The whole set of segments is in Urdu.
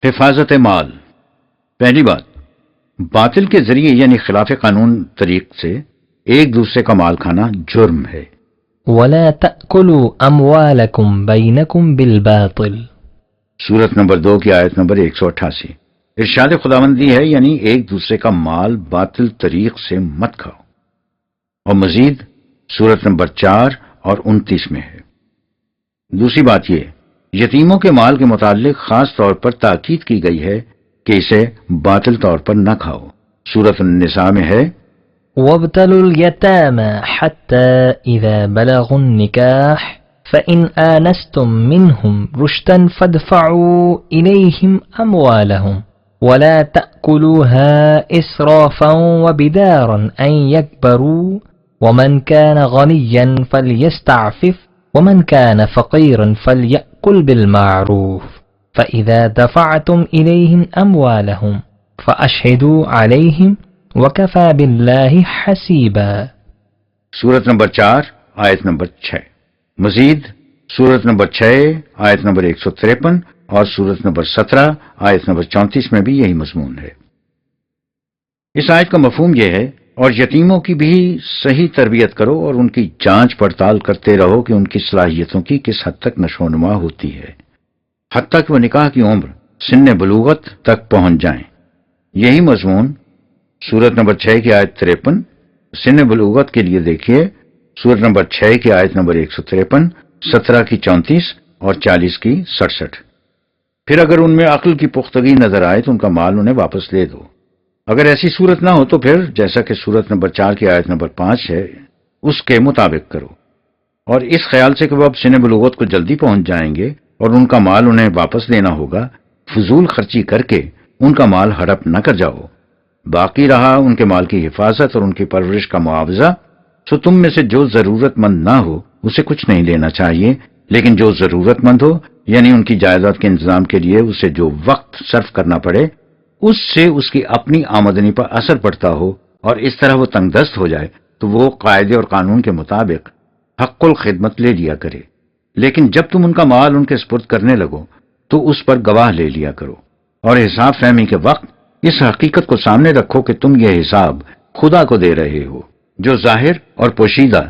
حفاظت مال۔ پہلی بات، باطل کے ذریعے یعنی خلاف قانون طریق سے ایک دوسرے کا مال کھانا جرم ہے۔ وَلَا تَأْكُلُوا أَمْوَالَكُمْ بَيْنَكُمْ بِالْبَاطِلِ سورت نمبر 2 کی آیت نمبر 188۔ ارشاد خداوندی ہے یعنی ایک دوسرے کا مال باطل طریق سے مت کھاؤ، اور مزید سورت نمبر 4 اور 29 میں ہے۔ دوسری بات یہ، یتیموں کے مال کے متعلق خاص طور پر تاکید کی گئی ہے کہ اسے باطل طور پر نہ کھاؤ۔ سورت النساء میں ہے وَابْتَلُوا الْيَتَامَى حَتَّى إِذَا بَلَغُوا النِّكَاحَ فَإِنْ آنَسْتُمْ مِنْهُمْ رُشْدًا فَادْفَعُوا إِلَيْهِمْ أَمْوَالَهُمْ وَلَا تَأْكُلُوهَا إِسْرَافًا وَبِدَارًا أَنْ يَكْبَرُوا وَمَنْ كَانَ غَنِيًّا فَلْيَسْتَعْفِفْ وَمَنْ كَانَ فَقِيرًا فَلْيَأْكُلْ بِالْمَعْرُوفِ فَإِذَا دَفَعْتُمْ إِلَيْهِمْ أَمْوَالَهُمْ فَأَشْهِدُوا عَلَيْهِمْ وَكَفَى بِاللَّهِ حَسِيبًا۔ سورت نمبر 4 آیت نمبر 6۔ مزید سورت نمبر 6 آیت نمبر 153 اور سورت نمبر 17 آیت نمبر 34 میں بھی یہی مضمون ہے۔ اس آیت کا مفہوم یہ ہے، اور یتیموں کی بھی صحیح تربیت کرو اور ان کی جانچ پڑتال کرتے رہو کہ ان کی صلاحیتوں کی کس حد تک نشو و نما ہوتی ہے، حتیٰ کہ وہ نکاح کی عمر سن بلوغت تک پہنچ جائیں۔ یہی مضمون سورت نمبر 6 کی آیت 53، سن بلوغت کے لیے دیکھیے سورت نمبر 6 کی آیت نمبر 153، 17 کی 34 اور 40 کی 67۔ پھر اگر ان میں عقل کی پختگی نظر آئے تو ان کا مال انہیں واپس دے دو۔ اگر ایسی صورت نہ ہو تو پھر جیسا کہ سورت نمبر 4 کی آیت نمبر 5 ہے اس کے مطابق کرو، اور اس خیال سے کہ وہ اب سن بلوغت کو جلدی پہنچ جائیں گے اور ان کا مال انہیں واپس دینا ہوگا، فضول خرچی کر کے ان کا مال ہڑپ نہ کر جاؤ۔ باقی رہا ان کے مال کی حفاظت اور ان کی پرورش کا معاوضہ، تو تم میں سے جو ضرورت مند نہ ہو اسے کچھ نہیں لینا چاہیے، لیکن جو ضرورت مند ہو یعنی ان کی جائیداد کے انتظام کے لیے اسے جو وقت صرف کرنا پڑے اس سے اس کی اپنی آمدنی پر اثر پڑتا ہو اور اس طرح وہ تنگ دست ہو جائے تو وہ قاعدے اور قانون کے مطابق حق الخدمت لے لیا کرے، لیکن جب تم ان کا مال ان کے سپرد کرنے لگو تو اس پر گواہ لے لیا کرو، اور حساب فہمی کے وقت اس حقیقت کو سامنے رکھو کہ تم یہ حساب خدا کو دے رہے ہو جو ظاہر اور پوشیدہ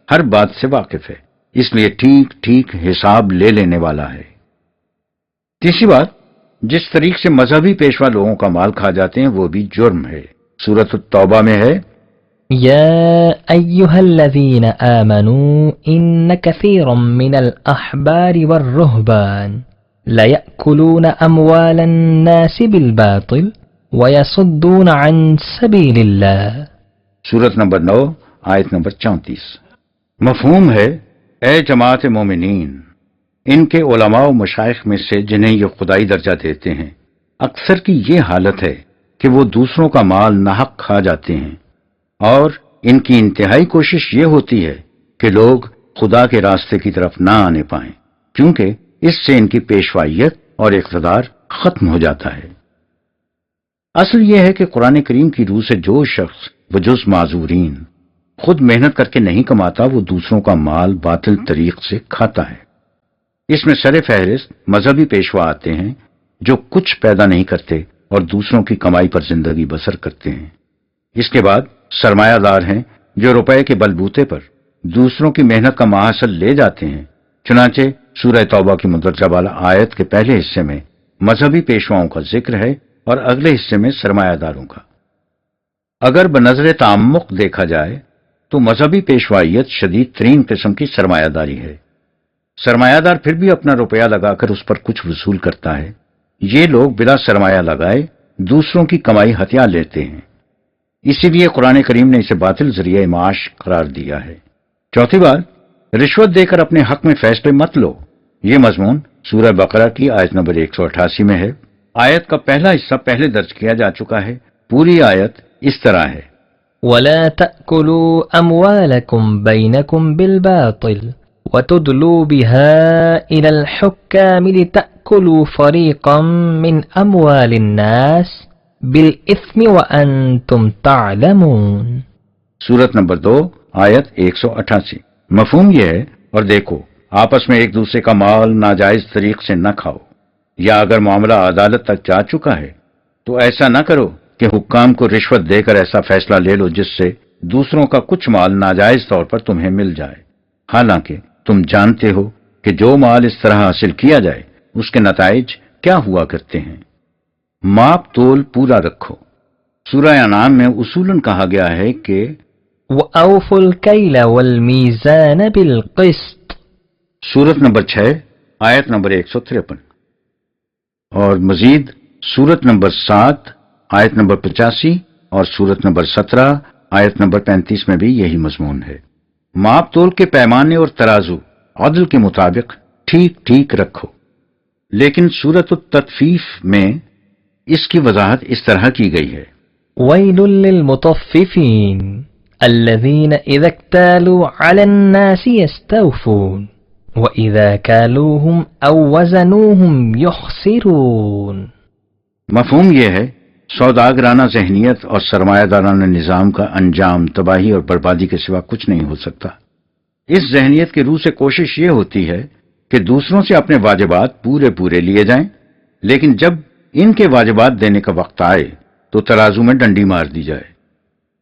ہر بات سے واقف ہے، اس لیے ٹھیک ٹھیک حساب لے لینے والا ہے۔ تیسری بات، جس طریق سے مذہبی پیشوا لوگوں کا مال کھا جاتے ہیں وہ بھی جرم ہے۔ سورۃ التوبہ میں ہے يا أيها الذين آمنوا إن كثيرا من الأحبار والرهبان ليأكلون أموال الناس بالباطل ويصدون عن سبيل الله۔ سورت نمبر 9 آیت نمبر 34۔ مفہوم ہے، اے جماعت مومنین، ان کے علماء و مشائخ میں سے جنہیں یہ خدائی درجہ دیتے ہیں اکثر کی یہ حالت ہے کہ وہ دوسروں کا مال ناحق کھا جاتے ہیں، اور ان کی انتہائی کوشش یہ ہوتی ہے کہ لوگ خدا کے راستے کی طرف نہ آنے پائیں، کیونکہ اس سے ان کی پیشوائیت اور اقتدار ختم ہو جاتا ہے۔ اصل یہ ہے کہ قرآن کریم کی روح سے جو شخص بجز معذورین خود محنت کر کے نہیں کماتا وہ دوسروں کا مال باطل طریق سے کھاتا ہے۔ اس میں سر فہرست مذہبی پیشوا آتے ہیں جو کچھ پیدا نہیں کرتے اور دوسروں کی کمائی پر زندگی بسر کرتے ہیں۔ اس کے بعد سرمایہ دار ہیں جو روپے کے بلبوتے پر دوسروں کی محنت کا محاصل لے جاتے ہیں۔ چنانچہ سورہ توبہ کی مندرجہ بالا آیت کے پہلے حصے میں مذہبی پیشواؤں کا ذکر ہے اور اگلے حصے میں سرمایہ داروں کا۔ اگر بنظر تعمق دیکھا جائے تو مذہبی پیشوائیت شدید ترین قسم کی سرمایہ داری ہے۔ سرمایہ دار پھر بھی اپنا روپیہ لگا کر اس پر کچھ وصول کرتا ہے، یہ لوگ بلا سرمایہ لگائے دوسروں کی کمائی ہتھیا لیتے ہیں، اسی لیے قرآن کریم نے اسے باطل ذریعہ معاش قرار دیا ہے۔ چوتھی بات، رشوت دے کر اپنے حق میں فیصلے مت لو، یہ مضمون سورہ بقرہ کی آیت نمبر 188 میں ہے۔ آیت کا پہلا حصہ پہلے درج کیا جا چکا ہے، پوری آیت اس طرح ہے وَلَا تَأْكُلُوا أَمْوَالَكُمْ بَيْنَكُمْ بِالْبَاطِلِ وَتُدْلُوا بِهَا إِلَى الْحُكَّامِ لِتَأْكُلُوا فَرِيقًا مِّنْ أَمْوَالِ النَّاسِ بِالْإِثْمِ وَأَنْتُمْ تَعْلَمُونَ۔ سورت نمبر 2 آیت 188۔ مفہوم یہ ہے، اور دیکھو آپس میں ایک دوسرے کا مال ناجائز طریق سے نہ کھاؤ، یا اگر معاملہ عدالت تک جا چکا ہے تو ایسا نہ کرو کہ حکام کو رشوت دے کر ایسا فیصلہ لے لو جس سے دوسروں کا کچھ مال ناجائز طور پر تمہیں مل جائے، حالانکہ تم جانتے ہو کہ جو مال اس طرح حاصل کیا جائے اس کے نتائج کیا ہوا کرتے ہیں۔ ماپ تول پورا رکھو۔ سورہ انعام میں اصولاً کہا گیا ہے کہ وَأَوْفُوا الْكَيْلَ وَالْمِيزَانَ بِالْقِسْطِ، سورت نمبر 6 آیت نمبر 153، اور مزید سورت نمبر 7 آیت نمبر 85 اور سورت نمبر 17 آیت نمبر 35 میں بھی یہی مضمون ہے۔ ماپ تول کے پیمانے اور ترازو عدل کے مطابق ٹھیک ٹھیک رکھو۔ لیکن سورت التطفیف میں اس کی وضاحت اس طرح کی گئی ہے، وَيْلٌ لِّلْمُطَفِّفِينَ الَّذِينَ إِذَا اكْتَالُوا عَلَى النَّاسِ يَسْتَوْفُونَ وَإِذَا كَالُوهُمْ أَوْ وَزَنُوهُمْ يُخْسِرُونَ۔ مفہوم یہ ہے سوداگرانہ ذہنیت اور سرمایہ دارانہ نظام کا انجام تباہی اور بربادی کے سوا کچھ نہیں ہو سکتا۔ اس ذہنیت کی روح سے کوشش یہ ہوتی ہے کہ دوسروں سے اپنے واجبات پورے لیے جائیں، لیکن جب ان کے واجبات دینے کا وقت آئے تو ترازو میں ڈنڈی مار دی جائے۔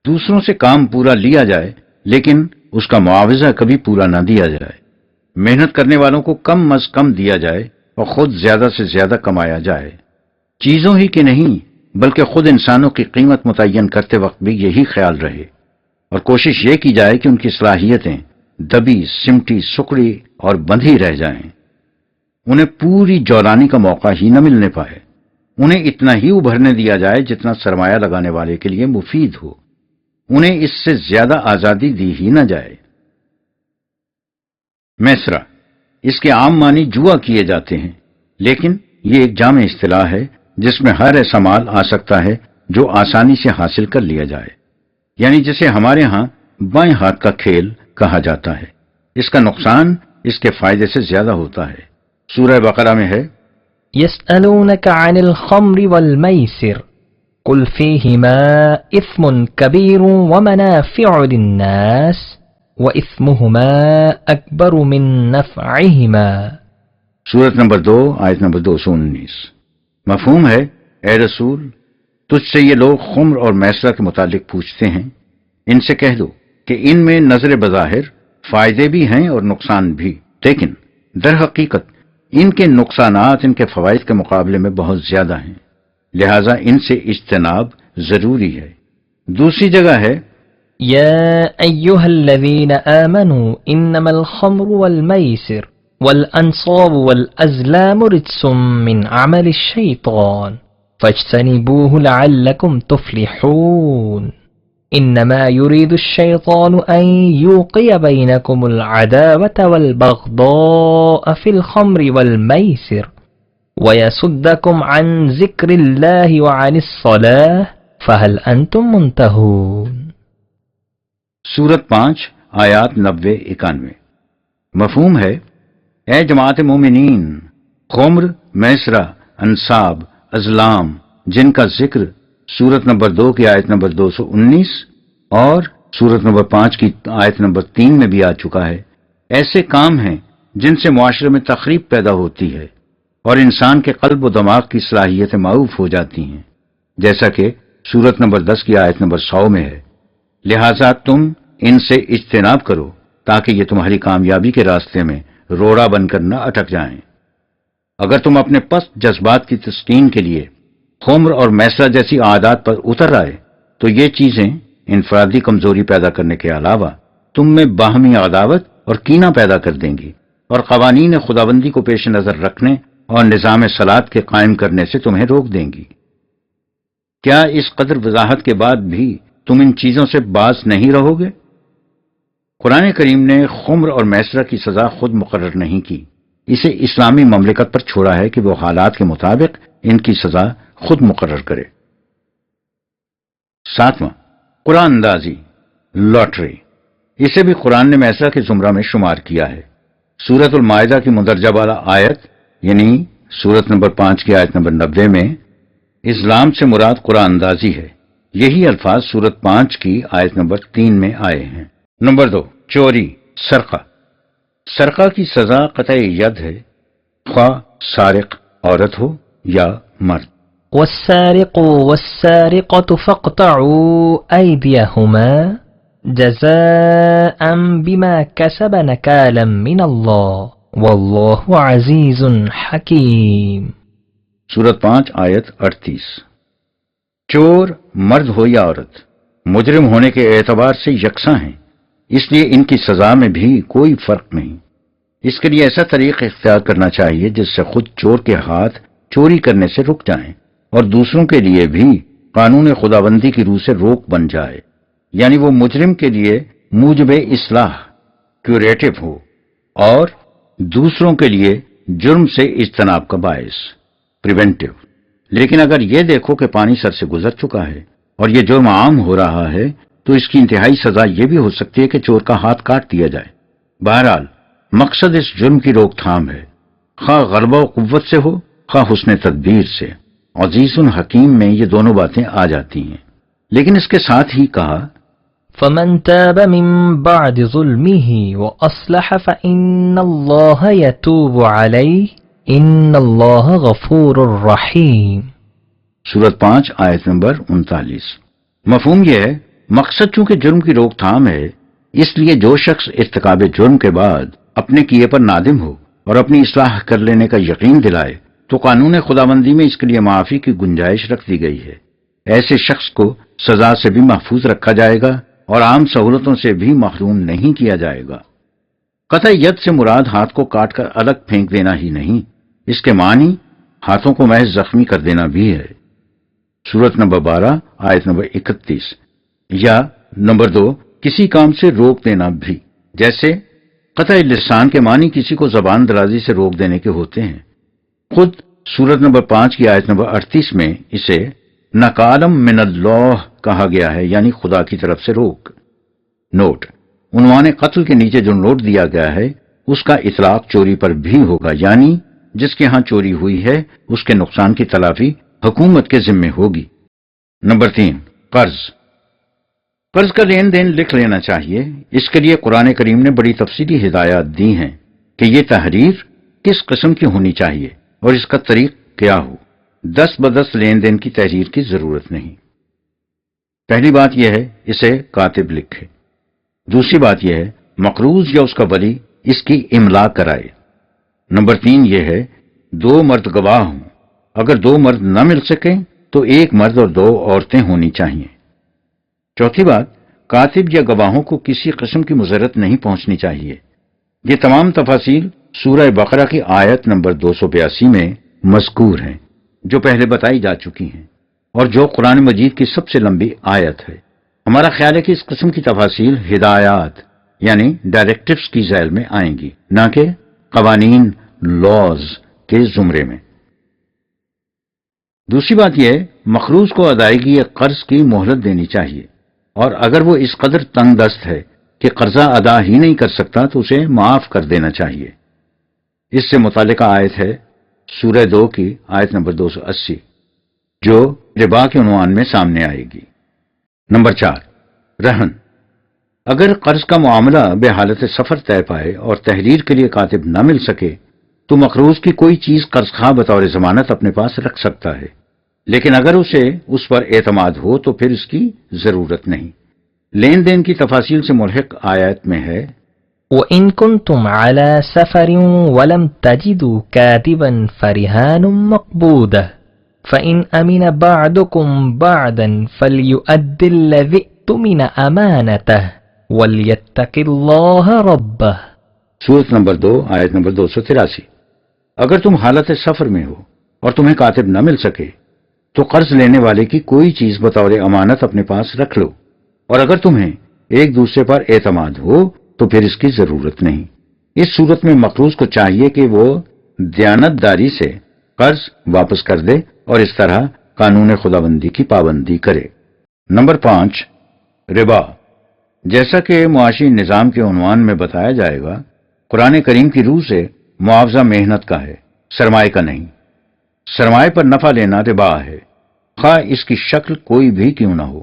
دوسروں سے کام پورا لیا جائے لیکن اس کا معاوضہ کبھی پورا نہ دیا جائے۔ محنت کرنے والوں کو کم از کم دیا جائے اور خود زیادہ سے زیادہ کمایا جائے۔ چیزوں ہی کی نہیں بلکہ خود انسانوں کی قیمت متعین کرتے وقت بھی یہی خیال رہے، اور کوشش یہ کی جائے کہ ان کی صلاحیتیں دبی سمٹی سکڑی اور بندھی رہ جائیں، انہیں پوری جولانی کا موقع ہی نہ ملنے پائے، انہیں اتنا ہی ابھرنے دیا جائے جتنا سرمایہ لگانے والے کے لیے مفید ہو، انہیں اس سے زیادہ آزادی دی ہی نہ جائے۔ میسرہ، اس کے عام معنی جوا کیے جاتے ہیں، لیکن یہ ایک جامع اصطلاح ہے جس میں ہر ایسا مال آ سکتا ہے جو آسانی سے حاصل کر لیا جائے، یعنی جسے ہمارے ہاں بائیں ہاتھ کا کھیل کہا جاتا ہے۔ اس کا نقصان اس کے فائدے سے زیادہ ہوتا ہے۔ سورہ بقرہ میں ہے يسألونك عن الخمر والميسر قل فيهما إثم كبير ومنافع للناس وإثمهما أكبر من نفعهما۔ سورت نمبر 2 آیت نمبر 219۔ مفہوم ہے اے رسول، تجھ سے یہ لوگ خمر اور میسرہ کے متعلق پوچھتے ہیں، ان سے کہہ دو کہ ان میں نظر بظاہر فائدے بھی ہیں اور نقصان بھی، لیکن در حقیقت ان کے نقصانات ان کے فوائد کے مقابلے میں بہت زیادہ ہیں، لہذا ان سے اجتناب ضروری ہے۔ دوسری جگہ ہے يا أيها الذين آمنوا إنما الخمر والميسر والأنصاب والأزلام رجس من عمل الشيطان فاجتنبوه لعلكم تفلحون إنما يريد الشيطان أن يوقع بينكم العداوة والبغضاء في الخمر والميسر ويصدكم عن ذكر الله وعن الصلاة فهل أنتم منتهون۔ سورت 5 آیات 90-91۔ مفہوم ہے اے جماعت مومنین، خمر، میسرہ، انصاب، ازلام جن کا ذکر سورت نمبر 2 کی آیت نمبر 219 اور سورت نمبر 5 کی آیت نمبر 3 میں بھی آ چکا ہے، ایسے کام ہیں جن سے معاشرے میں تخریب پیدا ہوتی ہے اور انسان کے قلب و دماغ کی صلاحیتیں معروف ہو جاتی ہیں، جیسا کہ سورت نمبر 10 کی آیت نمبر 100 میں ہے۔ لہٰذا تم ان سے اجتناب کرو تاکہ یہ تمہاری کامیابی کے راستے میں روڑا بن کر نہ اٹک جائیں۔ اگر تم اپنے پست جذبات کی تسکین کے لیے خمر اور میسرہ جیسی عادات پر اتر آئے تو یہ چیزیں انفرادی کمزوری پیدا کرنے کے علاوہ تم میں باہمی عداوت اور کینہ پیدا کر دیں گی اور قوانین خداوندی کو پیش نظر رکھنے اور نظام صلاۃ کے قائم کرنے سے تمہیں روک دیں گی۔ کیا اس قدر وضاحت کے بعد بھی تم ان چیزوں سے باز نہیں رہو گے؟ قرآن کریم نے خمر اور میسرہ کی سزا خود مقرر نہیں کی، اسے اسلامی مملکت پر چھوڑا ہے کہ وہ حالات کے مطابق ان کی سزا خود مقرر کرے۔ 7واں، قرآن اندازی، لاٹری، اسے بھی قرآن نے میسرہ کے زمرہ میں شمار کیا ہے۔ سورت المائدہ کی مندرجہ بالا آیت یعنی سورت نمبر 5 کی آیت نمبر 90 میں اسلام سے مراد قرآن اندازی ہے، یہی الفاظ سورت 5 کی آیت نمبر 3 میں آئے ہیں۔ نمبر 2، چوری، سرقہ۔ سرقہ کی سزا قطع ید ہے، خواہ سارق عورت ہو یا مرد۔ والسارق والسارقة فاقطعوا أيديهما جزاء بما كسب نكالا من الله والله عزيز حكيم۔ سورت 5 آیت 38۔ چور مرد ہو یا عورت مجرم ہونے کے اعتبار سے یکساں ہیں، اس لیے ان کی سزا میں بھی کوئی فرق نہیں۔ اس کے لیے ایسا طریقہ اختیار کرنا چاہیے جس سے خود چور کے ہاتھ چوری کرنے سے رک جائیں اور دوسروں کے لیے بھی قانون خداوندی کی روح سے روک بن جائے، یعنی وہ مجرم کے لیے موجب اصلاح کیوریٹو ہو اور دوسروں کے لیے جرم سے اجتناب کا باعث پریونٹیو۔ لیکن اگر یہ دیکھو کہ پانی سر سے گزر چکا ہے اور یہ جرم عام ہو رہا ہے تو اس کی انتہائی سزا یہ بھی ہو سکتی ہے کہ چور کا ہاتھ کاٹ دیا جائے۔ بہرحال مقصد اس جرم کی روک تھام ہے، خواہ غلبہ و قوت سے ہو خواہ حسن تدبیر سے۔ عزیز الحکیم میں یہ دونوں باتیں آ جاتی ہیں، لیکن اس کے ساتھ ہی کہا فمن تاب من بعد ظلمه وأصلح فإن الله يتوب عليه إن الله غفور رحيم۔ سورت 5 آیت نمبر 39۔ مفہوم یہ ہے مقصد چونکہ جرم کی روک تھام ہے، اس لیے جو شخص ارتکاب جرم کے بعد اپنے کیے پر نادم ہو اور اپنی اصلاح کر لینے کا یقین دلائے تو قانون خداوندی میں اس کے لیے معافی کی گنجائش رکھ دی گئی ہے۔ ایسے شخص کو سزا سے بھی محفوظ رکھا جائے گا اور عام سہولتوں سے بھی محروم نہیں کیا جائے گا۔ قطع ید سے مراد ہاتھ کو کاٹ کر الگ پھینک دینا ہی نہیں، اس کے معنی ہاتھوں کو محض زخمی کر دینا بھی ہے۔ سورت نمبر 12 آیت نمبر 31۔ یا نمبر 2 کسی کام سے روک دینا بھی، جیسے قطع لسان کے معنی کسی کو زبان درازی سے روک دینے کے ہوتے ہیں۔ خود سورت نمبر 5 کی آیت نمبر 38 میں اسے نکالم من اللہ کہا گیا ہے، یعنی خدا کی طرف سے روک۔ نوٹ: عنوان قتل کے نیچے جو نوٹ دیا گیا ہے اس کا اطلاق چوری پر بھی ہوگا، یعنی جس کے ہاں چوری ہوئی ہے اس کے نقصان کی تلافی حکومت کے ذمے ہوگی۔ نمبر 3 قرض۔ قرض کا لین دین لکھ لینا چاہیے، اس کے لیے قرآن کریم نے بڑی تفصیلی ہدایات دی ہیں کہ یہ تحریر کس قسم کی ہونی چاہیے اور اس کا طریق کیا ہو۔ دست بدست لین دین کی تحریر کی ضرورت نہیں۔ پہلی بات یہ ہے اسے کاتب لکھے۔ دوسری بات یہ ہے مقروض یا اس کا ولی اس کی املا کرائے۔ نمبر 3 یہ ہے 2 مرد گواہ ہوں، اگر 2 مرد نہ مل سکیں تو 1 مرد اور 2 عورتیں ہونی چاہیے۔ چوتھی بات کاتب یا گواہوں کو کسی قسم کی مضرت نہیں پہنچنی چاہیے۔ یہ تمام تفاصیل سورہ بقرہ کی آیت نمبر 282 میں مذکور ہیں جو پہلے بتائی جا چکی ہیں اور جو قرآن مجید کی سب سے لمبی آیت ہے۔ ہمارا خیال ہے کہ اس قسم کی تفاصیل ہدایات یعنی ڈائریکٹیوز کی ذیل میں آئیں گی، نہ کہ قوانین لاز کے زمرے میں۔ دوسری بات یہ مقروض کو ادائیگی یا قرض کی مہلت دینی چاہیے، اور اگر وہ اس قدر تنگ دست ہے کہ قرضہ ادا ہی نہیں کر سکتا تو اسے معاف کر دینا چاہیے۔ اس سے متعلقہ آیت ہے سورہ 2 کی آیت نمبر 280 جو ربا کے عنوان میں سامنے آئے گی۔ نمبر 4 رہن۔ اگر قرض کا معاملہ بے حالت سفر طے پائے اور تحریر کے لیے کاتب نہ مل سکے تو مقروض کی کوئی چیز قرض خواہ بطور ضمانت اپنے پاس رکھ سکتا ہے، لیکن اگر اسے اس پر اعتماد ہو تو پھر اس کی ضرورت نہیں۔ لین دین کی تفاصیل سے ملحق آیت میں ہے وَإِن كُنتُمْ عَلَى سَفَرٍ وَلَمْ تَجِدُوا كَاتِبًا فَرِهَانٌ مَّقْبُودَةٌ فَإِنْ أَمِنَ بَعْضُكُمْ بَعْضًا فَلْيُؤَدِّ الَّذِي اؤْتُمِنَ أَمَانَتَهُ وَلْيَتَّقِ اللَّهَ رَبَّهُ۔ سورت نمبر 2 آیت نمبر 283۔ اگر تم حالت سفر میں ہو اور تمہیں کاتب نہ مل سکے تو قرض لینے والے کی کوئی چیز بطور امانت اپنے پاس رکھ لو، اور اگر تمہیں ایک دوسرے پر اعتماد ہو تو پھر اس کی ضرورت نہیں۔ اس صورت میں مقروض کو چاہیے کہ وہ دیانتداری سے قرض واپس کر دے اور اس طرح قانون خداوندی کی پابندی کرے۔ نمبر 5 ربا۔ جیسا کہ معاشی نظام کے عنوان میں بتایا جائے گا، قرآن کریم کی روح سے معاوضہ محنت کا ہے، سرمائے کا نہیں۔ سرمائے پر نفع لینا ربا ہے، خواہ اس کی شکل کوئی بھی کیوں نہ ہو۔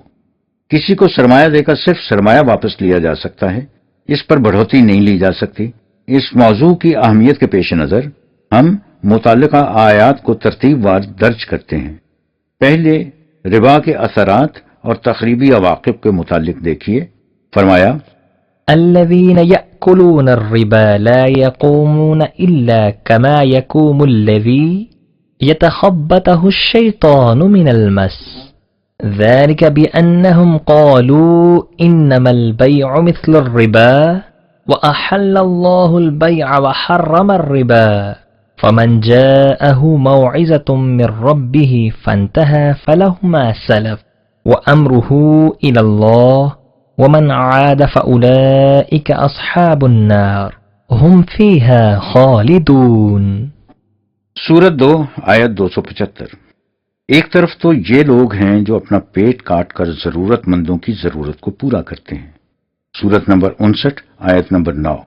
کسی کو سرمایہ دے کر صرف سرمایہ واپس لیا جا سکتا ہے، اس پر بڑھوتری نہیں لی جا سکتی۔ اس موضوع کی اہمیت کے پیش نظر ہم متعلقہ آیات کو ترتیب وار درج کرتے ہیں۔ پہلے ربا کے اثرات اور تخریبی عواقب کے متعلق دیکھیے۔ فرمایا الذين يأكلون الربا لا يقومون إلا كما يقوم الذي يتخبطه الشيطان من المس ذلك بأنهم قالوا إنما البيع مثل الربا وأحل الله البيع وحرم الربا فمن جاءه موعظة من ربه فانتهى فله ما سلف وأمره إلى الله ومن عاد فأولئك أصحاب النار هم فيها خالدون۔ سورت 2 آیت 275۔ ایک طرف تو یہ لوگ ہیں جو اپنا پیٹ کاٹ کر ضرورت مندوں کی ضرورت کو پورا کرتے ہیں، سورت نمبر 59 آیت نمبر 9،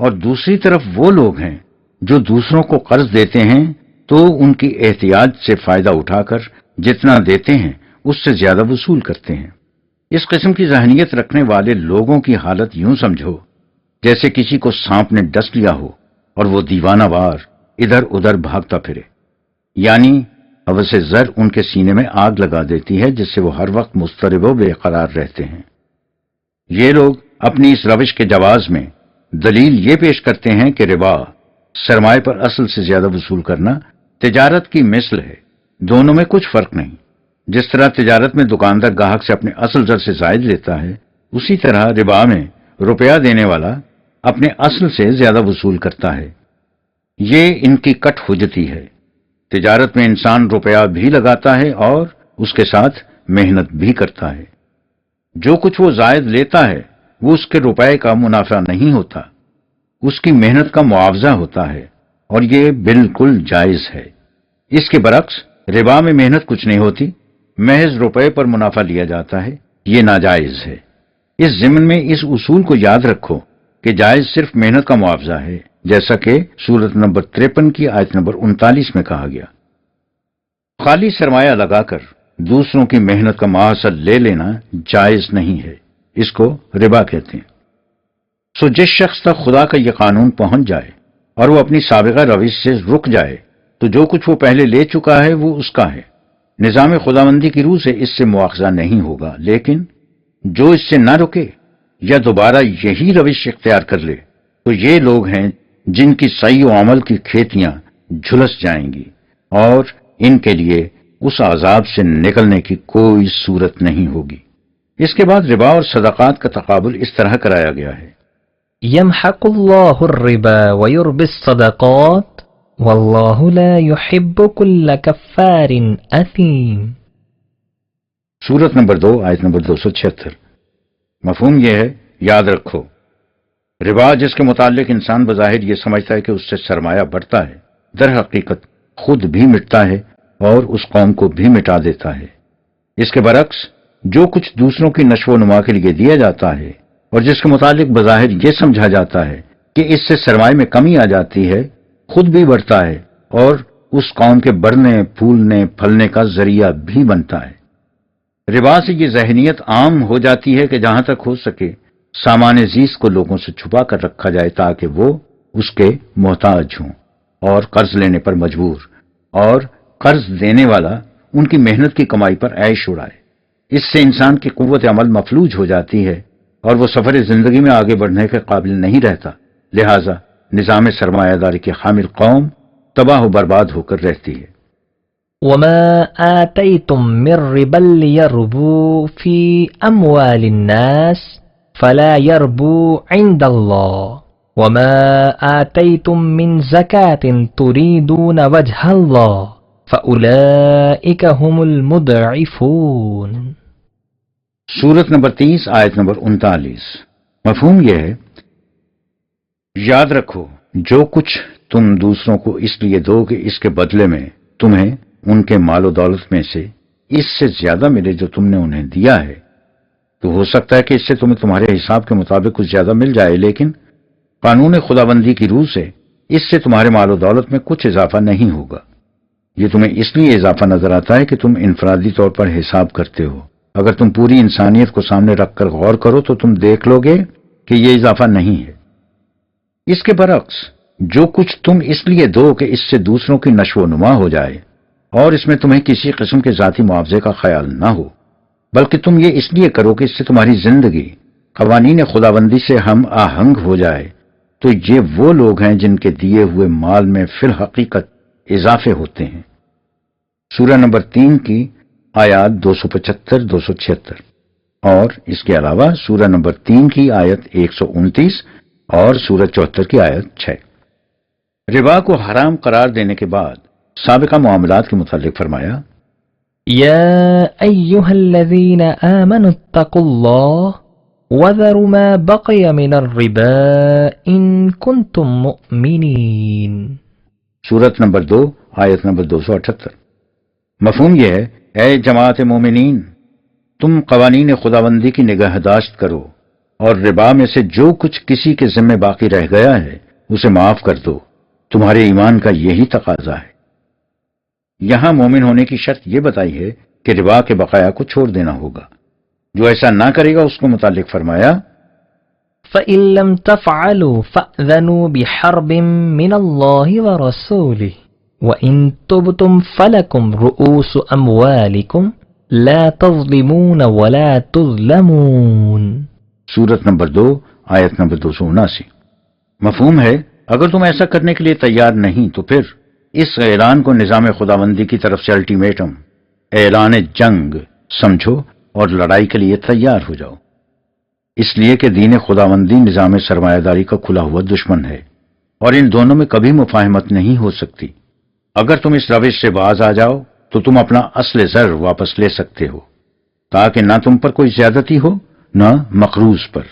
اور دوسری طرف وہ لوگ ہیں جو دوسروں کو قرض دیتے ہیں تو ان کی احتیاج سے فائدہ اٹھا کر جتنا دیتے ہیں اس سے زیادہ وصول کرتے ہیں۔ اس قسم کی ذہنیت رکھنے والے لوگوں کی حالت یوں سمجھو جیسے کسی کو سانپ نے ڈس لیا ہو اور وہ دیوانہ وار ادھر ادھر بھاگتا پھرے، یعنی ہوس زر ان کے سینے میں آگ لگا دیتی ہے جس سے وہ ہر وقت مضطرب و بے قرار رہتے ہیں۔ یہ لوگ اپنی اس روش کے جواز میں دلیل یہ پیش کرتے ہیں کہ ربا، سرمائے پر اصل سے زیادہ وصول کرنا، تجارت کی مثل ہے، دونوں میں کچھ فرق نہیں۔ جس طرح تجارت میں دکاندار گاہک سے اپنے اصل زر سے زائد لیتا ہے، اسی طرح ربا میں روپیہ دینے والا اپنے اصل سے زیادہ وصول کرتا ہے۔ یہ ان کی کٹ حجتی ہے۔ تجارت میں انسان روپیہ بھی لگاتا ہے اور اس کے ساتھ محنت بھی کرتا ہے۔ جو کچھ وہ زائد لیتا ہے وہ اس کے روپے کا منافع نہیں ہوتا، اس کی محنت کا معاوضہ ہوتا ہے، اور یہ بالکل جائز ہے۔ اس کے برعکس ربا میں محنت کچھ نہیں ہوتی، محض روپے پر منافع لیا جاتا ہے، یہ ناجائز ہے۔ اس ضمن میں اس اصول کو یاد رکھو کہ جائز صرف محنت کا معاوضہ ہے، جیسا کہ سورت نمبر 53 کی آیت نمبر 39 میں کہا گیا۔ خالی سرمایہ لگا کر دوسروں کی محنت کا محصول لے لینا جائز نہیں ہے، اس کو ربا کہتے ہیں۔ سو جس شخص تک خدا کا یہ قانون پہنچ جائے اور وہ اپنی سابقہ روش سے رک جائے تو جو کچھ وہ پہلے لے چکا ہے وہ اس کا ہے۔ نظام خداوندی کی روح سے اس سے مواخذہ نہیں ہوگا، لیکن جو اس سے نہ رکے یا دوبارہ یہی روش اختیار کر لے تو یہ لوگ ہیں جن کی سعی و عمل کی کھیتیاں جھلس جائیں گی، اور ان کے لیے اس عذاب سے نکلنے کی کوئی صورت نہیں ہوگی۔ اس کے بعد ربا اور صدقات کا تقابل اس طرح کرایا گیا ہے۔ يمحق الله الربا ويربي الصدقات والله لا يحب كل كفار أثيم۔ سورت نمبر 2 آیت نمبر 276۔ مفہوم یہ ہے، یاد رکھو، ربا جس کے متعلق انسان بظاہر یہ سمجھتا ہے کہ اس سے سرمایہ بڑھتا ہے، در حقیقت خود بھی مٹتا ہے اور اس قوم کو بھی مٹا دیتا ہے۔ اس کے برعکس جو کچھ دوسروں کی نشو و نما کے لیے دیا جاتا ہے اور جس کے متعلق بظاہر یہ سمجھا جاتا ہے کہ اس سے سرمایہ میں کمی آ جاتی ہے، خود بھی بڑھتا ہے اور اس قوم کے بڑھنے، پھولنے، پھلنے کا ذریعہ بھی بنتا ہے۔ ربا سے یہ ذہنیت عام ہو جاتی ہے کہ جہاں تک ہو سکے سامان زیست کو لوگوں سے چھپا کر رکھا جائے تاکہ وہ اس کے محتاج ہوں اور قرض لینے پر مجبور، اور قرض دینے والا ان کی محنت کی کمائی پر عیش اڑائے۔ اس سے انسان کی قوت عمل مفلوج ہو جاتی ہے اور وہ سفر زندگی میں آگے بڑھنے کے قابل نہیں رہتا، لہذا نظام سرمایہ داری کی حامل قوم تباہ و برباد ہو کر رہتی ہے۔ وما آتيتم من ربا ليربو في أموال الناس فلا يربو عند الله وما آتيتم من زكاة تريدون وجه الله فأولئك هم المضعفون۔ سورت نمبر 30 آیت نمبر 39۔ مفہوم یہ ہے، یاد رکھو جو کچھ تم دوسروں کو اس لیے دو کہ اس کے بدلے میں تمہیں ان کے مال و دولت میں سے اس سے زیادہ ملے جو تم نے انہیں دیا ہے، تو ہو سکتا ہے کہ اس سے تمہیں تمہارے حساب کے مطابق کچھ زیادہ مل جائے، لیکن قانون خداوندی کی روح سے اس سے تمہارے مال و دولت میں کچھ اضافہ نہیں ہوگا۔ یہ تمہیں اس لیے اضافہ نظر آتا ہے کہ تم انفرادی طور پر حساب کرتے ہو۔ اگر تم پوری انسانیت کو سامنے رکھ کر غور کرو تو تم دیکھ لو گے کہ یہ اضافہ نہیں ہے۔ اس کے برعکس جو کچھ تم اس لیے دو کہ اس سے دوسروں کی نشو و نما ہو جائے اور اس میں تمہیں کسی قسم کے ذاتی معاوضے کا خیال نہ ہو، بلکہ تم یہ اس لیے کرو کہ اس سے تمہاری زندگی قوانین خداوندی سے ہم آہنگ ہو جائے، تو یہ وہ لوگ ہیں جن کے دیے ہوئے مال میں فی الحقیقت اضافے ہوتے ہیں۔ سورہ نمبر 3 کی آیات 275-276 اور اس کے علاوہ سورہ نمبر 3 کی آیت 129 اور سورہ 74 کی آیت 6۔ ربا کو حرام قرار دینے کے بعد سابقہ معاملات کے متعلق فرمایا، يا أيها الذين آمنوا اتقوا الله وذروا ما بقي من الربا إن كنتم مؤمنين۔ سورت نمبر 2 آیت نمبر 278۔ مفہوم یہ ہے، اے جماعت مومنین، تم قوانین خداوندی کی نگہداشت کرو اور ربا میں سے جو کچھ کسی کے ذمہ باقی رہ گیا ہے اسے معاف کر دو، تمہارے ایمان کا یہی تقاضا ہے۔ یہاں مومن ہونے کی شرط یہ بتائی ہے کہ ربا کے بقایا کو چھوڑ دینا ہوگا۔ جو ایسا نہ کرے گا اس کو متعلق فرمایا، فَإِن لَمْ تَفْعَلُوا فَأْذَنُوا بِحَرْبٍ مِّنَ اللَّهِ وَرَسُولِهِ وَإِن تُبْتُمْ فَلَكُمْ رُؤُوسُ أَمْوَالِكُمْ لَا تَظْلِمُونَ وَلَا تُظْلَمُونَ۔ سورت نمبر 2 آیت نمبر 279۔ مفہوم ہے، اگر تم ایسا کرنے کے لیے تیار نہیں تو پھر اس اعلان کو نظام خداوندی کی طرف سے الٹیمیٹم، اعلان جنگ سمجھو اور لڑائی کے لیے تیار ہو جاؤ، اس لیے کہ دین خداوندی نظام سرمایہ داری کا کھلا ہوا دشمن ہے اور ان دونوں میں کبھی مفاہمت نہیں ہو سکتی۔ اگر تم اس روش سے باز آ جاؤ تو تم اپنا اصل زر واپس لے سکتے ہو، تاکہ نہ تم پر کوئی زیادتی ہو نہ مقروض پر۔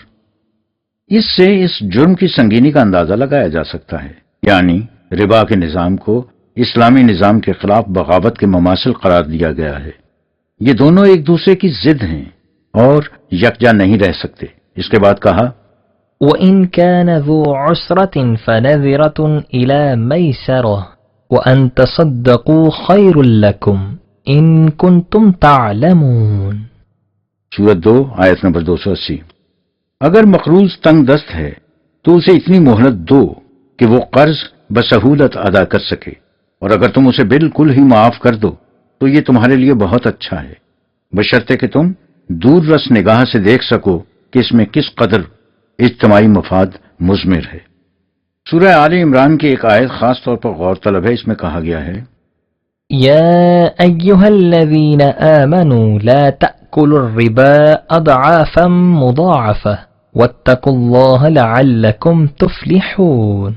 اس سے اس جرم کی سنگینی کا اندازہ لگایا جا سکتا ہے، یعنی ربا کے نظام کو اسلامی نظام کے خلاف بغاوت کے مماثل قرار دیا گیا ہے۔ یہ دونوں ایک دوسرے کی ضد ہیں اور یکجا نہیں رہ سکتے۔ اس کے بعد کہا، وَإِن كَانَ ذُو عُسْرَةٍ فَنَذِرَةٌ إِلَى مَيْسَرَةٍ وَأَن تَصَدَّقُوا خَيْرٌ لَكُمْ إِن كُنتُمْ تَعْلَمُونَ۔ سورت 2 آیت نمبر 280۔ اگر مقروض تنگ دست ہے تو اسے اتنی مہلت دو کہ وہ قرض بسہولت ادا کر سکے، اور اگر تم اسے بالکل ہی معاف کر دو تو یہ تمہارے لیے بہت اچھا ہے، بشرطے کہ تم دور رس نگاہ سے دیکھ سکو کہ اس میں کس قدر اجتماعی مفاد مضمر ہے۔ سورہ آل عمران کی ایک آیت خاص طور پر غور طلب ہے۔ اس میں کہا گیا ہے، يا أيها الذين آمنوا لا تأكلوا الربا أضعافا مضاعفة واتقوا الله لعلكم تفلحون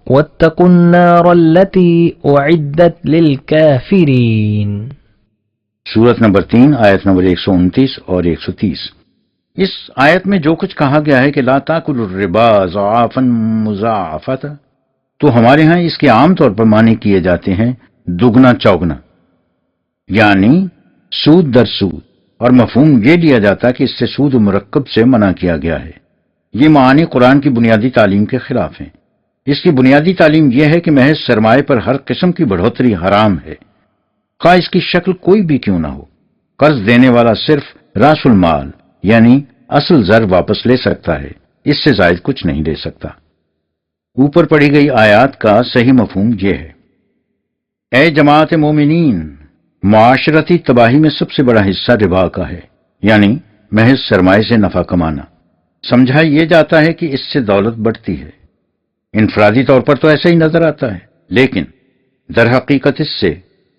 واتقوا النار التي أعدت للكافرين۔ سورت نمبر 3 آیت نمبر 129 اور 130۔ اس آیت میں جو کچھ کہا گیا ہے کہ لا تاکلوا الربا ضعافا مضاعفۃ، تو ہمارے ہاں اس کے عام طور پر معنی کیے جاتے ہیں دگنا چوگنا، یعنی سود در سود، اور مفہوم یہ لیا جاتا کہ اس سے سود مرکب سے منع کیا گیا ہے۔ یہ معانی قرآن کی بنیادی تعلیم کے خلاف ہیں۔ اس کی بنیادی تعلیم یہ ہے کہ محض سرمایہ پر ہر قسم کی بڑھوتری حرام ہے، خواہ اس کی شکل کوئی بھی کیوں نہ ہو۔ قرض دینے والا صرف راس المال یعنی اصل زر واپس لے سکتا ہے، اس سے زائد کچھ نہیں لے سکتا۔ اوپر پڑھی گئی آیات کا صحیح مفہوم یہ ہے، اے جماعت مومنین، معاشرتی تباہی میں سب سے بڑا حصہ ربا کا ہے، یعنی محض سرمایہ سے نفع کمانا۔ سمجھا یہ جاتا ہے کہ اس سے دولت بڑھتی ہے، انفرادی طور پر تو ایسا ہی نظر آتا ہے، لیکن در حقیقت اس سے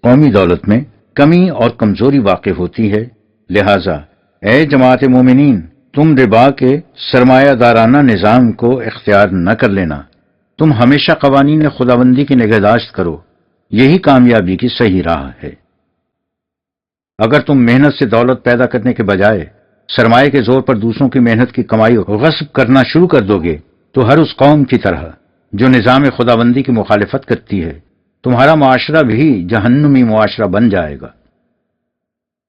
قومی دولت میں کمی اور کمزوری واقع ہوتی ہے۔ لہذا اے جماعت مومنین، تم ربا کے سرمایہ دارانہ نظام کو اختیار نہ کر لینا، تم ہمیشہ قوانین خداوندی کی نگہداشت کرو، یہی کامیابی کی صحیح راہ ہے۔ اگر تم محنت سے دولت پیدا کرنے کے بجائے سرمایہ کے زور پر دوسروں کی محنت کی کمائی غصب کرنا شروع کر دو گے تو ہر اس قوم کی طرح جو نظام خداوندی کی مخالفت کرتی ہے تمہارا معاشرہ بھی جہنمی معاشرہ بن جائے گا۔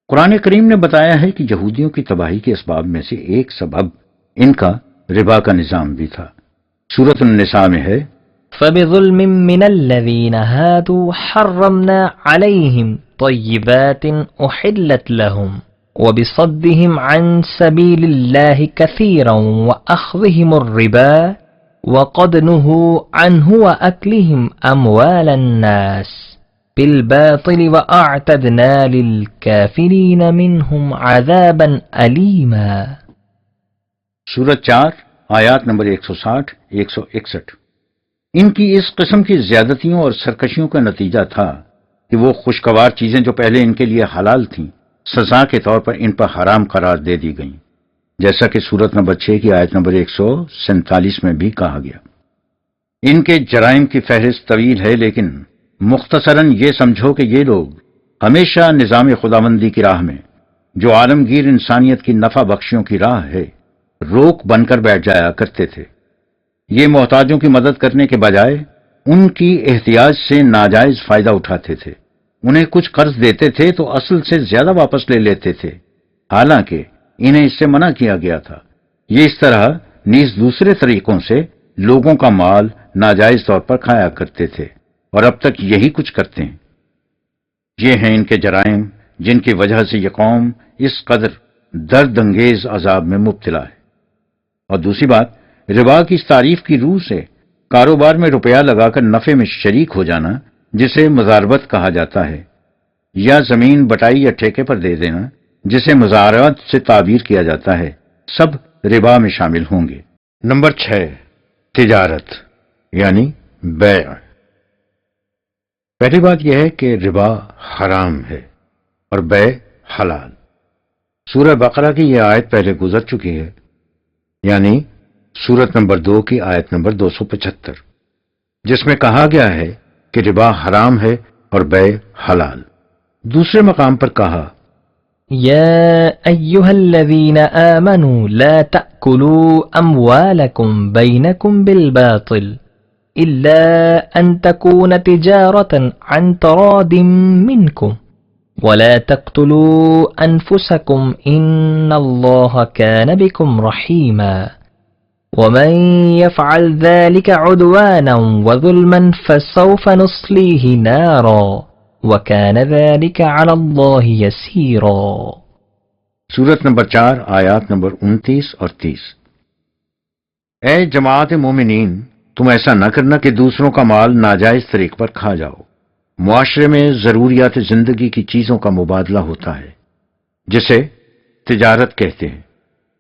قرآن کریم نے بتایا ہے کہ یہودیوں کی تباہی کے اسباب میں سے ایک سبب ان کا ربا کا نظام بھی تھا۔ سورۃ النساء میں ہے، فبظلم من الذين هادوا حرمنا عليهم طيبات أحلت لهم وبصدهم عن سبيل الله كثيرا وأخذهم الربا وقد نهوا عنه وأكلهم أموال الناس بالباطل وأعتدنا للكافرين منهم عذابا أليما۔ سورت 4 آیات نمبر 160 161۔ ان کی اس قسم کی زیادتیوں اور سرکشیوں کا نتیجہ تھا کہ وہ خوشگوار چیزیں جو پہلے ان کے لیے حلال تھیں سزا کے طور پر ان پر حرام قرار دے دی گئیں، جیسا کہ سورت نمبر 6 کی آیت نمبر 147 میں بھی کہا گیا۔ ان کے جرائم کی فہرست طویل ہے، لیکن مختصراً یہ سمجھو کہ یہ لوگ ہمیشہ نظام خداوندی کی راہ میں، جو عالمگیر انسانیت کی نفع بخشیوں کی راہ ہے، روک بن کر بیٹھ جایا کرتے تھے۔ یہ محتاجوں کی مدد کرنے کے بجائے ان کی احتیاج سے ناجائز فائدہ اٹھاتے تھے۔ انہیں کچھ قرض دیتے تھے تو اصل سے زیادہ واپس لے لیتے تھے، حالانکہ انہیں اس سے منع کیا گیا تھا۔ یہ اس طرح نیز دوسرے طریقوں سے لوگوں کا مال ناجائز طور پر کھایا کرتے تھے، اور اب تک یہی کچھ کرتے ہیں۔ یہ ہیں ان کے جرائم جن کی وجہ سے یہ قوم اس قدر درد انگیز عذاب میں مبتلا ہے۔ اور دوسری بات، ربا کی اس تعریف کی روح سے کاروبار میں روپیہ لگا کر نفع میں شریک ہو جانا، جسے مزاربت کہا جاتا ہے، یا زمین بٹائی یا ٹھیکے پر دے دینا، جسے مزارعت سے تعبیر کیا جاتا ہے، سب ربا میں شامل ہوں گے۔ نمبر 6، تجارت یعنی بیع۔ پہلی بات یہ ہے کہ ربا حرام ہے اور بیع حلال۔ سورہ بقرہ کی یہ آیت پہلے گزر چکی ہے، یعنی سورت نمبر 2 کی آیت نمبر 275، جس میں کہا گیا ہے کہ ربا حرام ہے اور بیع حلال۔ دوسرے مقام پر کہا يا أيها الذين آمنوا لا تأكلوا أموالكم بينكم بالباطل إلا أن تكون تجارة عن تراض منكم ولا تقتلوا أنفسكم إن الله كان بكم رحيما ومن يفعل ذلك عدوانا وظلما فسوف نصليه نارا وَكَانَ ذَلِكَ عَلَى اللَّهِ يَسِيرًا۔ سورت نمبر 4 آیات نمبر 29 اور 30۔ اے جماعت مومنین، تم ایسا نہ کرنا کہ دوسروں کا مال ناجائز طریق پر کھا جاؤ۔ معاشرے میں ضروریات زندگی کی چیزوں کا مبادلہ ہوتا ہے، جسے تجارت کہتے ہیں۔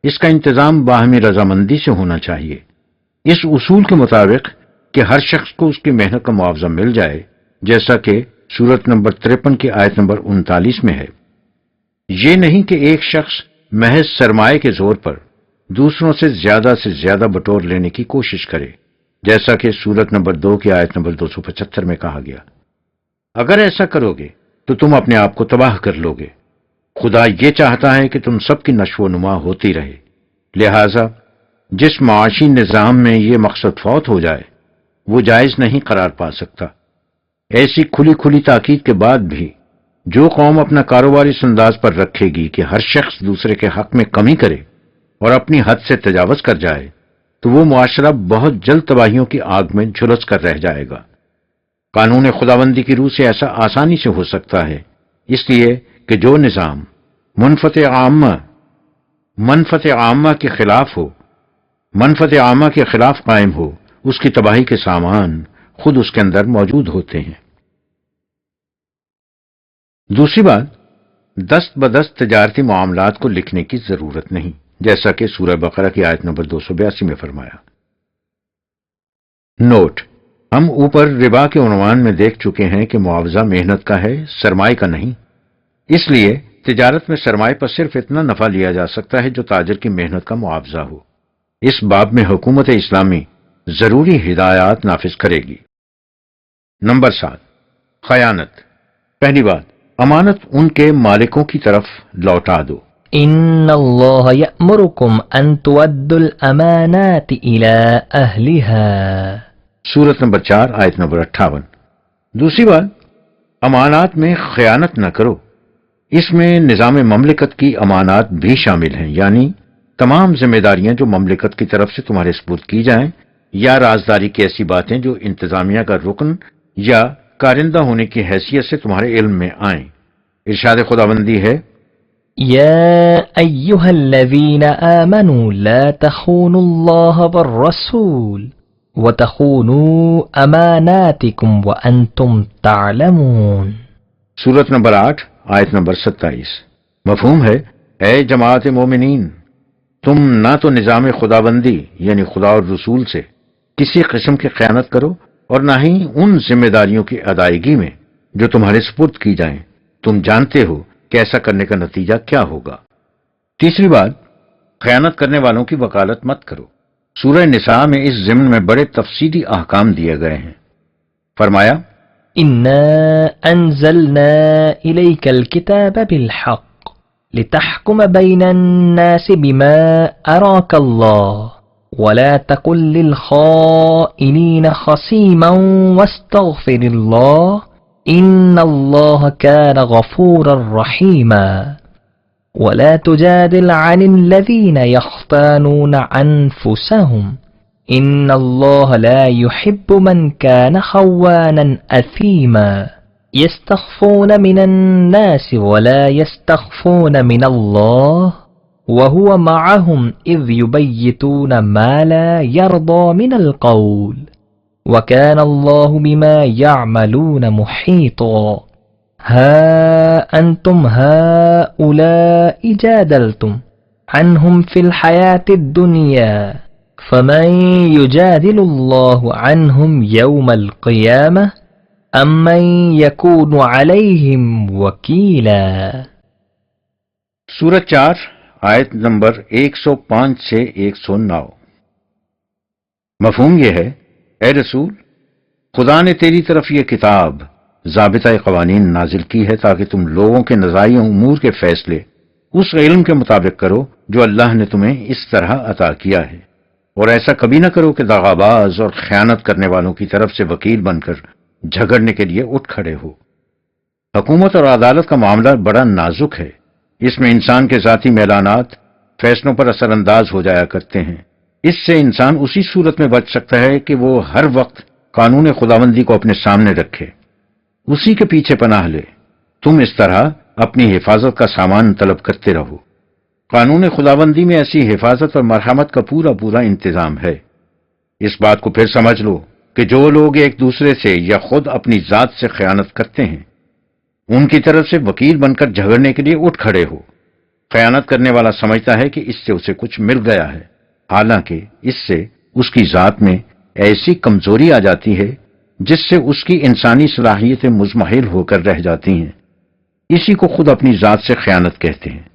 اس کا انتظام باہمی رضامندی سے ہونا چاہیے، اس اصول کے مطابق کہ ہر شخص کو اس کی محنت کا معاوضہ مل جائے، جیسا کہ سورت نمبر 53 کی آیت نمبر 39 میں ہے۔ یہ نہیں کہ ایک شخص محض سرمایہ کے زور پر دوسروں سے زیادہ بٹور لینے کی کوشش کرے، جیسا کہ سورت نمبر 2 کی آیت نمبر 275 میں کہا گیا۔ اگر ایسا کرو گے تو تم اپنے آپ کو تباہ کر لو گے۔ خدا یہ چاہتا ہے کہ تم سب کی نشو و نما ہوتی رہے، لہذا جس معاشی نظام میں یہ مقصد فوت ہو جائے وہ جائز نہیں قرار پا سکتا۔ ایسی کھلی تاکید کے بعد بھی جو قوم اپنا کاروبار اس انداز پر رکھے گی کہ ہر شخص دوسرے کے حق میں کمی کرے اور اپنی حد سے تجاوز کر جائے، تو وہ معاشرہ بہت جلد تباہیوں کی آگ میں جھلس کر رہ جائے گا۔ قانون خداوندی کی روح سے ایسا آسانی سے ہو سکتا ہے، اس لیے کہ جو نظام منفعت عامہ کے خلاف قائم ہو، اس کی تباہی کے سامان خود اس کے اندر موجود ہوتے ہیں۔ دوسری بات، دست بدست تجارتی معاملات کو لکھنے کی ضرورت نہیں، جیسا کہ سورہ بقرہ کی آیت نمبر 282 میں فرمایا۔ نوٹ: ہم اوپر ربا کے عنوان میں دیکھ چکے ہیں کہ معاوضہ محنت کا ہے، سرمایہ کا نہیں۔ اس لیے تجارت میں سرمایہ پر صرف اتنا نفع لیا جا سکتا ہے جو تاجر کی محنت کا معاوضہ ہو۔ اس باب میں حکومت اسلامی ضروری ہدایات نافذ کرے گی۔ نمبر 7، خیانت۔ پہلی بات، امانت ان کے مالکوں کی طرف لوٹا دو۔ ان اللہ یأمرکم ان تودوا الامانات الى اہلها۔ سورت نمبر 4 آیت نمبر 58۔ دوسری بات، امانات میں خیانت نہ کرو۔ اس میں نظام مملکت کی امانات بھی شامل ہیں، یعنی تمام ذمہ داریاں جو مملکت کی طرف سے تمہارے سپرد کی جائیں، یا رازداری کی ایسی باتیں جو انتظامیہ کا رکن یا کارندہ ہونے کی حیثیت سے تمہارے علم میں آئیں۔ ارشاد خداوندی ہے، یا ایہا الذین آمنوا لا تخونوا اللہ والرسول وتخونوا أماناتكم وأنتم تعلمون۔ سورت نمبر 8 آیت نمبر 27۔ مفہوم ہے، اے جماعت مومنین، تم نہ تو نظام خداوندی یعنی خدا اور رسول سے کسی قسم کی خیانت کرو اور نہ ہی ان ذمہ داریوں کی ادائیگی میں جو تمہارے سپرد کی جائیں، تم جانتے ہو کہ ایسا کرنے کا نتیجہ کیا ہوگا۔ تیسری بات، خیانت کرنے والوں کی وکالت مت کرو۔ سورہ نساء میں اس ضمن میں بڑے تفصیلی احکام دیے گئے ہیں۔ فرمایا، إنا أنزلنا إليك الكتاب بالحق لتحكم بين الناس بما أراك الله ولا تكن للخائنين خصيما واستغفر الله إن الله كان غفورا رحيما ولا تجادل عن الذين يختانون أنفسهم إن الله لا يحب من كان خوانا أثيما يستخفون من الناس ولا يستخفون من الله وهو معهم إذ يبيتون ما لا يرضى من القول وكان الله بما يعملون محيطا ها أنتم هؤلاء جادلتم عنهم في الحياة الدنيا فمن يجادل الله عنهم يوم القيامة أم من يكون عليهم وكيلا۔ سورت 4 آیت نمبر 105 سے 109۔ مفہوم یہ ہے، اے رسول، خدا نے تیری طرف یہ کتاب ضابطۂ قوانین نازل کی ہے تاکہ تم لوگوں کے نزاعی امور کے فیصلے اس علم کے مطابق کرو جو اللہ نے تمہیں اس طرح عطا کیا ہے، اور ایسا کبھی نہ کرو کہ دغاباز اور خیانت کرنے والوں کی طرف سے وکیل بن کر جھگڑنے کے لیے اٹھ کھڑے ہو۔ حکومت اور عدالت کا معاملہ بڑا نازک ہے، اس میں انسان کے ذاتی میلانات فیصلوں پر اثر انداز ہو جایا کرتے ہیں۔ اس سے انسان اسی صورت میں بچ سکتا ہے کہ وہ ہر وقت قانون خداوندی کو اپنے سامنے رکھے، اسی کے پیچھے پناہ لے۔ تم اس طرح اپنی حفاظت کا سامان طلب کرتے رہو۔ قانون خداوندی میں ایسی حفاظت اور مرحمت کا پورا پورا انتظام ہے۔ اس بات کو پھر سمجھ لو کہ جو لوگ ایک دوسرے سے یا خود اپنی ذات سے خیانت کرتے ہیں، ان کی طرف سے وکیل بن کر جھگڑنے کے لیے اٹھ کھڑے ہو۔ خیانت کرنے والا سمجھتا ہے کہ اس سے اسے کچھ مل گیا ہے، حالانکہ اس سے اس کی ذات میں ایسی کمزوری آ جاتی ہے جس سے اس کی انسانی صلاحیتیں مضمحل ہو کر رہ جاتی ہیں۔ اسی کو خود اپنی ذات سے خیانت کہتے ہیں۔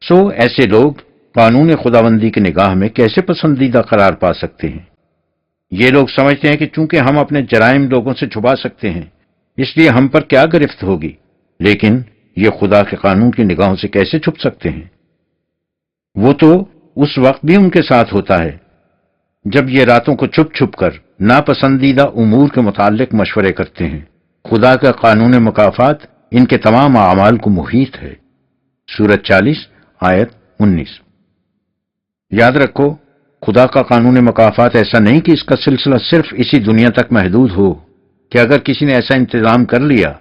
سو ایسے لوگ قانون خداوندی کی نگاہ میں کیسے پسندیدہ قرار پا سکتے ہیں؟ یہ لوگ سمجھتے ہیں کہ چونکہ ہم اپنے جرائم لوگوں سے چھپا سکتے ہیں، اس لیے ہم پر کیا گرفت ہوگی، لیکن یہ خدا کے قانون کی نگاہوں سے کیسے چھپ سکتے ہیں؟ وہ تو اس وقت بھی ان کے ساتھ ہوتا ہے جب یہ راتوں کو چھپ چھپ کر ناپسندیدہ امور کے متعلق مشورے کرتے ہیں۔ خدا کا قانون مکافات ان کے تمام اعمال کو محیط ہے۔ سورت 40 آیت 19۔ یاد رکھو، خدا کا قانون مکافات ایسا نہیں کہ اس کا سلسلہ صرف اسی دنیا تک محدود ہو، کہ اگر کسی نے ایسا انتظام کر لیا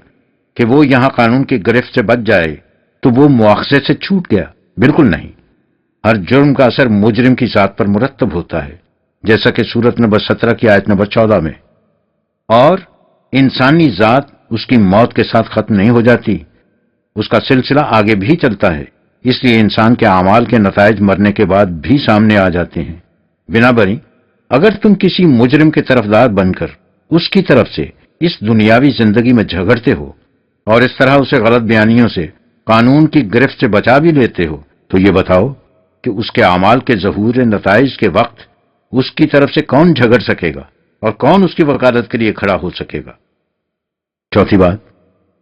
کہ وہ یہاں قانون کی گرفت سے بچ جائے تو وہ مواخذے سے چھوٹ گیا۔ بالکل نہیں، ہر جرم کا اثر مجرم کی ذات پر مرتب ہوتا ہے، جیسا کہ سورت نمبر 17 کی آیت نمبر 14 میں۔ اور انسانی ذات اس کی موت کے ساتھ ختم نہیں ہو جاتی، اس کا سلسلہ آگے بھی چلتا ہے، اس لیے انسان کے اعمال کے نتائج مرنے کے بعد بھی سامنے آ جاتے ہیں۔ بنابراین اگر تم کسی مجرم کے طرفدار بن کر اس کی طرف سے اس دنیاوی زندگی میں جھگڑتے ہو اور اس طرح اسے غلط بیانیوں سے قانون کی گرفت سے بچا بھی لیتے ہو، تو یہ بتاؤ کہ اس کے اعمال کے ظہور نتائج کے وقت اس کی طرف سے کون جھگڑ سکے گا اور کون اس کی وکالت کے لیے کھڑا ہو سکے گا؟ چوتھی بات،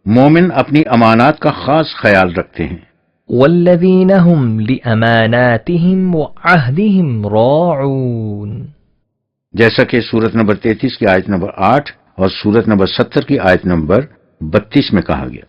مومن اپنی امانات کا خاص خیال رکھتے ہیں۔ والذین هم لأماناتهم وعہدهم راعون، جیسا کہ سورت نمبر 33 کی آیت نمبر 8 اور سورت نمبر 70 کی آیت نمبر 32 میں کہا گیا۔